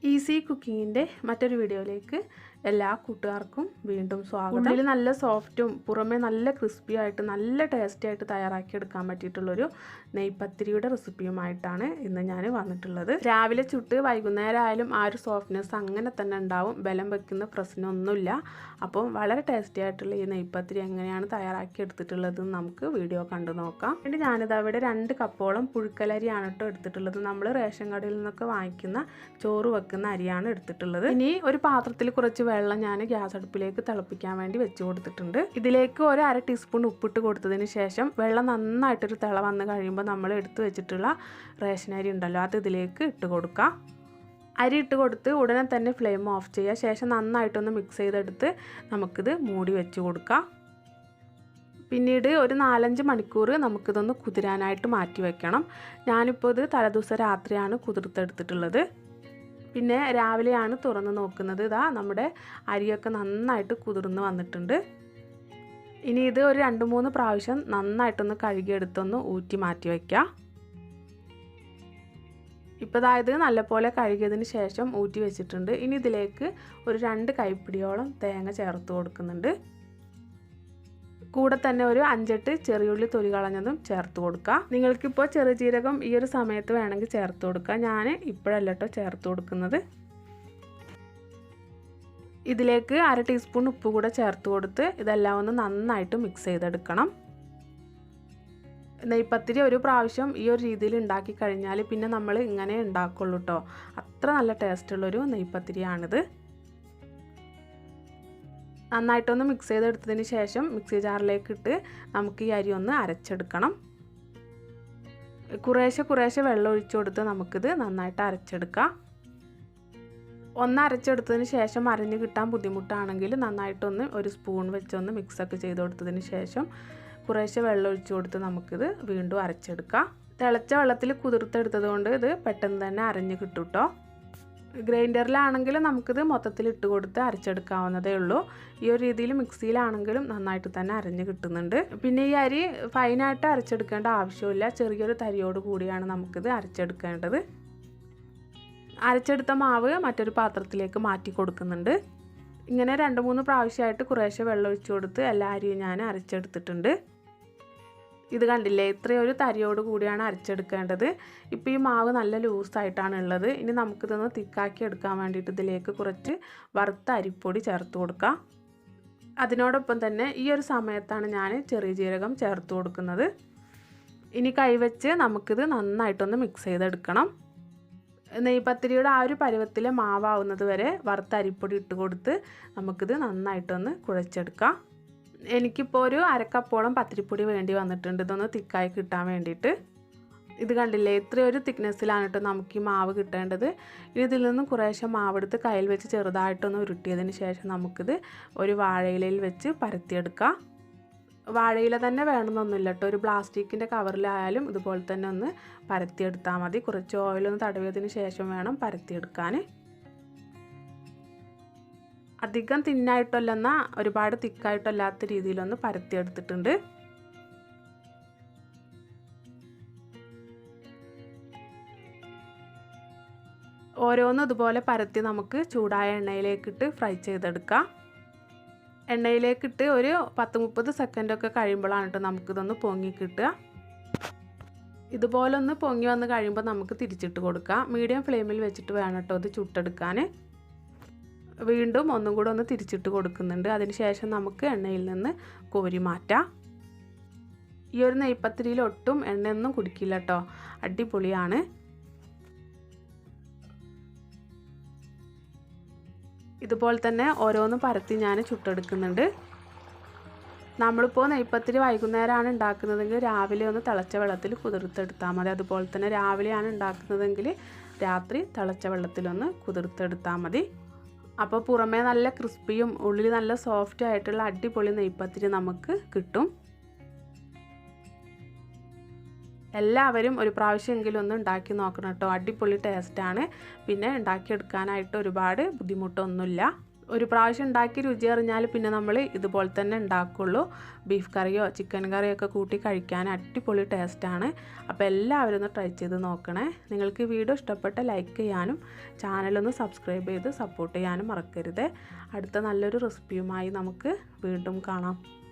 Easy കുക്കിങ്ങിൻ്റെ മറ്റൊരു വീഡിയോയിലേക്ക് എല്ലാ കൂട്ടുകാർക്കും വീണ്ടും സ്വാഗതം. ഉള്ളിൽ നല്ല സോഫ്റ്റും പുറമേ നല്ല ക്രിസ്പി ആയിട്ട് നല്ല ടേസ്റ്റി ആയിട്ട് തയ്യാറാക്കിയെടുക്കാൻ പറ്റിയിട്ടുള്ളൊരു നെയ്പത്തിരിയുടെ റെസിപ്പിയുമായിട്ടാണ് ഇന്ന് ഞാൻ വന്നിട്ടുള്ളത്. രാവിലെ ചുട്ട് വൈകുന്നേരം ആയാലും ആ ഒരു സോഫ്റ്റ്നെസ് അങ്ങനെ തന്നെ ഉണ്ടാവും, ബലം വെക്കുന്ന പ്രശ്നമൊന്നുമില്ല. അപ്പം വളരെ ടേസ്റ്റി ആയിട്ടുള്ള ഈ നെയ്പത്തിരി എങ്ങനെയാണ് തയ്യാറാക്കി എടുത്തിട്ടുള്ളതെന്ന് നമുക്ക് വീഡിയോ കണ്ടു നോക്കാം. പിന്നെ ഞാനിത് അവിടെ 2 കപ്പോളം പുഴുക്കലരിയാണ് കേട്ടോ എടുത്തിട്ടുള്ളത്. നമ്മൾ റേഷൻ കടയിൽ നിന്നൊക്കെ വാങ്ങിക്കുന്ന ചോറ് വെക്കുന്ന അരിയാണ് എടുത്തിട്ടുള്ളത്. ഇനി ഒരു പാത്രത്തിൽ കുറച്ച് വെള്ളം ഞാൻ ഗ്യാസ് അടുപ്പിലേക്ക് തിളപ്പിക്കാൻ വേണ്ടി വെച്ച് കൊടുത്തിട്ടുണ്ട്. ഇതിലേക്ക് ഒരു 1/2 ടീസ്പൂൺ ഉപ്പിട്ട് കൊടുത്തതിന് ശേഷം വെള്ളം നന്നായിട്ടൊരു തിള വന്ന് കഴിയുമ്പോൾ നമ്മൾ എടുത്തു വെച്ചിട്ടുള്ള റേഷൻ അരി ഉണ്ടല്ലോ അത് ഇതിലേക്ക് ഇട്ട് കൊടുക്കാം. അരി ഇട്ട് കൊടുത്ത് ഉടനെ തന്നെ ഫ്ലെയിം ഓഫ് ചെയ്യുക. ശേഷം നന്നായിട്ടൊന്ന് മിക്സ് ചെയ്തെടുത്ത് നമുക്കിത് മൂടി വെച്ച് കൊടുക്കാം. പിന്നീട് ഒരു 4-5 മണിക്കൂർ നമുക്കിതൊന്ന് കുതിരാനായിട്ട് മാറ്റി വയ്ക്കണം. ഞാനിപ്പോൾ ഇത് തലേദിവസം രാത്രിയാണ് കുതിർത്തെടുത്തിട്ടുള്ളത്. പിന്നെ രാവിലെയാണ് തുറന്ന് നോക്കുന്നത്. ഇതാ നമ്മുടെ അരിയൊക്കെ നന്നായിട്ട് കുതിർന്ന് വന്നിട്ടുണ്ട്. ഇനി ഇത് ഒരു 2-3 പ്രാവശ്യം നന്നായിട്ടൊന്ന് കഴുകിയെടുത്തൊന്ന് ഊറ്റി മാറ്റി വയ്ക്കാം. ഇപ്പോൾ അതായത് നല്ലപോലെ കഴുകിയതിന് ശേഷം ഊറ്റി വെച്ചിട്ടുണ്ട്. ഇനി ഇതിലേക്ക് ഒരു 2 കൈപ്പിടിയോളം തേങ്ങ ചേർത്ത് കൊടുക്കുന്നുണ്ട്. കൂടെ തന്നെ ഒരു 5-8 ചെറിയുള്ളി തൊലി കളഞ്ഞതും ചേർത്ത് കൊടുക്കുക. നിങ്ങൾക്കിപ്പോൾ ചെറിയ ജീരകം ഈ ഒരു സമയത്ത് വേണമെങ്കിൽ ചേർത്ത് കൊടുക്കുക. ഞാൻ ഇപ്പോഴല്ല കേട്ടോ ചേർത്ത് കൊടുക്കുന്നത്. ഇതിലേക്ക് 1/2 ടീസ്പൂൺ ഉപ്പ് കൂടെ ചേർത്ത് കൊടുത്ത് ഇതെല്ലാം ഒന്ന് നന്നായിട്ട് മിക്സ് ചെയ്തെടുക്കണം. നെയ്പത്തിരി ഒരു പ്രാവശ്യം ഈ ഒരു രീതിയിൽ ഉണ്ടാക്കി കഴിഞ്ഞാൽ പിന്നെ നമ്മൾ ഇങ്ങനെ ഉണ്ടാക്കുള്ളൂ കേട്ടോ. അത്ര നല്ല ടേസ്റ്റുള്ളൊരു നെയ്പത്തിരിയാണിത്. നന്നായിട്ടൊന്ന് മിക്സ് ചെയ്തെടുത്തതിന് ശേഷം മിക്സി ജാറിലേക്ക് ഇട്ട് നമുക്ക് ഈ അരി ഒന്ന് അരച്ചെടുക്കണം. കുറേശ്ശെ വെള്ളം ഒഴിച്ചു കൊടുത്ത് നമുക്കിത് നന്നായിട്ട് അരച്ചെടുക്കാം. ഒന്ന് അരച്ചെടുത്തതിന് ശേഷം അരഞ്ഞ് കിട്ടാൻ ബുദ്ധിമുട്ടാണെങ്കിൽ നന്നായിട്ടൊന്ന് ഒരു സ്പൂൺ വെച്ചൊന്ന് മിക്സൊക്കെ ചെയ്ത് കൊടുത്തതിന് ശേഷം കുറേശ്ശെ വെള്ളം ഒഴിച്ചു കൊടുത്ത് നമുക്കിത് വീണ്ടും അരച്ചെടുക്കാം. തിളച്ച വെള്ളത്തിൽ കുതിർത്തെടുത്തത് കൊണ്ട് ഇത് പെട്ടെന്ന് തന്നെ അരഞ്ഞ് കിട്ടും കേട്ടോ. ഗ്രൈൻഡറിലാണെങ്കിലും നമുക്കിത് മൊത്തത്തിൽ ഇട്ട് കൊടുത്ത് അരച്ചെടുക്കാവുന്നതേ ഉള്ളൂ. ഈ ഒരു രീതിയിൽ മിക്സിയിലാണെങ്കിലും നന്നായിട്ട് തന്നെ അരഞ്ഞ് കിട്ടുന്നുണ്ട്. പിന്നെ ഈ അരി ഫൈനായിട്ട് അരച്ചെടുക്കേണ്ട ആവശ്യമില്ല, ചെറിയൊരു തരിയോട് കൂടിയാണ് നമുക്കിത് അരച്ചെടുക്കേണ്ടത്. അരച്ചെടുത്ത മാവ് മറ്റൊരു പാത്രത്തിലേക്ക് മാറ്റി കൊടുക്കുന്നുണ്ട്. ഇങ്ങനെ 2-3 പ്രാവശ്യമായിട്ട് കുറേശ്ശെ വെള്ളം ഒഴിച്ചു കൊടുത്ത് എല്ലാ അരിയും ഞാൻ അരച്ചെടുത്തിട്ടുണ്ട്. ഇത് കണ്ടില്ലേ, ഇത്രയൊരു തരിയോട് കൂടിയാണ് അരച്ചെടുക്കേണ്ടത്. ഇപ്പോൾ ഈ മാവ് നല്ല ലൂസായിട്ടാണ് ഉള്ളത്. ഇനി നമുക്കിതൊന്ന് തിക്കാക്കി എടുക്കാൻ വേണ്ടിയിട്ട് ഇതിലേക്ക് കുറച്ച് വറുത്ത അരിപ്പൊടി ചേർത്ത് കൊടുക്കാം. അതിനോടൊപ്പം തന്നെ ഈ ഒരു സമയത്താണ് ഞാൻ ചെറിയ ജീരകം ചേർത്ത് കൊടുക്കുന്നത്. ഇനി കൈവച്ച് നമുക്കിത് നന്നായിട്ടൊന്ന് മിക്സ് ചെയ്തെടുക്കണം. നെയ്പത്തിരിയുടെ ആ ഒരു പരുവത്തിലെ മാവാവുന്നത് വരെ വറുത്ത അരിപ്പൊടി ഇട്ട് കൊടുത്ത് നമുക്കിത് നന്നായിട്ടൊന്ന് കുഴച്ചെടുക്കാം. എനിക്കിപ്പോൾ ഒരു 1/2 കപ്പോളം പത്തിരിപ്പൊടി വേണ്ടി വന്നിട്ടുണ്ട് ഇതൊന്ന് തിക്കായി കിട്ടാൻ വേണ്ടിയിട്ട്. ഇത് കണ്ടില്ലേ, ഇത്രയൊരു തിക്നെസ്സിലാണ് കേട്ടോ നമുക്ക് ഈ മാവ് കിട്ടേണ്ടത്. ഇനി ഇതിൽ നിന്നും കുറേശ്ശെ മാവെടുത്ത് കയ്യിൽ വെച്ച് ചെറുതായിട്ടൊന്ന് ഉരുട്ടിയതിന് ശേഷം നമുക്കിത് ഒരു വാഴയിലയിൽ വെച്ച് പരത്തിയെടുക്കാം. വാഴയില തന്നെ വേണമെന്നൊന്നുമില്ല കേട്ടോ, ഒരു പ്ലാസ്റ്റിക്കിൻ്റെ കവറിലായാലും ഇതുപോലെ തന്നെ ഒന്ന് പരത്തിയെടുത്താൽ മതി. കുറച്ച് ഓയിലൊന്ന് തടവിയതിന് ശേഷം വേണം പരത്തിയെടുക്കാൻ. അധികം തിന്നായിട്ടല്ലെന്ന ഒരുപാട് തിക്കായിട്ടല്ലാത്ത രീതിയിലൊന്ന് പരത്തിയെടുത്തിട്ടുണ്ട്. ഓരോന്നും ഇതുപോലെ പരത്തി നമുക്ക് ചൂടായ എണ്ണയിലേക്കിട്ട് ഫ്രൈ ചെയ്തെടുക്കാം. എണ്ണയിലേക്കിട്ട് ഒരു 10-30 സെക്കൻഡൊക്കെ കഴിയുമ്പോഴാണ് കേട്ടോ നമുക്കിതൊന്ന് പൊങ്ങി കിട്ടുക. ഇതുപോലെ ഒന്ന് പൊങ്ങി വന്ന് കഴിയുമ്പോൾ നമുക്ക് തിരിച്ചിട്ട് കൊടുക്കാം. മീഡിയം ഫ്ലെയിമിൽ വെച്ചിട്ട് വേണം കേട്ടോ ഇത് ചുട്ടെടുക്കാൻ. വീണ്ടും ഒന്നും കൂടെ ഒന്ന് തിരിച്ചിട്ട് കൊടുക്കുന്നുണ്ട്. അതിനുശേഷം നമുക്ക് എണ്ണയിൽ നിന്ന് കോരി മാറ്റാം. ഈ ഒരു നെയ്പത്തിരിയിൽ ഒട്ടും എണ്ണയൊന്നും കുടിക്കില്ല കേട്ടോ, അടിപൊളിയാണ്. ഇതുപോലെ തന്നെ ഓരോന്നും പരത്തി ഞാൻ ചുട്ടെടുക്കുന്നുണ്ട്. നമ്മളിപ്പോൾ നെയ്പത്തിരി വൈകുന്നേരമാണ് ഉണ്ടാക്കുന്നതെങ്കിൽ രാവിലെ ഒന്ന് തിളച്ച വെള്ളത്തിൽ കുതിർത്തെടുത്താൽ മതി. അതുപോലെ തന്നെ രാവിലെയാണ് ഉണ്ടാക്കുന്നതെങ്കിൽ രാത്രി തിളച്ച വെള്ളത്തിലൊന്ന് കുതിർത്തെടുത്താൽ മതി. അപ്പോൾ പുറമേ നല്ല ക്രിസ്പിയും ഉള്ളിൽ നല്ല സോഫ്റ്റ് ആയിട്ടുള്ള അടിപൊളി നെയ്പത്തിരി നമുക്ക് കിട്ടും. എല്ലാവരും ഒരു പ്രാവശ്യമെങ്കിലും ഒന്ന് ഉണ്ടാക്കി നോക്കണം കേട്ടോ, അടിപൊളി ടേസ്റ്റാണ്. പിന്നെ ഉണ്ടാക്കിയെടുക്കാനായിട്ട് ഒരുപാട് ബുദ്ധിമുട്ടൊന്നുമില്ല. ഒരു പ്രാവശ്യം ഉണ്ടാക്കി രുചി അറിഞ്ഞാൽ പിന്നെ നമ്മൾ ഇതുപോലെ തന്നെ ഉണ്ടാക്കുള്ളൂ. ബീഫ് കറിയോ ചിക്കൻ കറിയോ ഒക്കെ കൂട്ടി കഴിക്കാൻ അടിപൊളി ടേസ്റ്റാണ്. അപ്പോൾ എല്ലാവരും ഒന്ന് ട്രൈ ചെയ്ത് നോക്കണേ. നിങ്ങൾക്ക് വീഡിയോ ഇഷ്ടപ്പെട്ട ലൈക്ക് ചെയ്യാനും ചാനലൊന്ന് സബ്സ്ക്രൈബ് ചെയ്ത് സപ്പോർട്ട് ചെയ്യാനും മറക്കരുത്. അടുത്ത നല്ലൊരു റെസിപ്പിയുമായി നമുക്ക് വീണ്ടും കാണാം.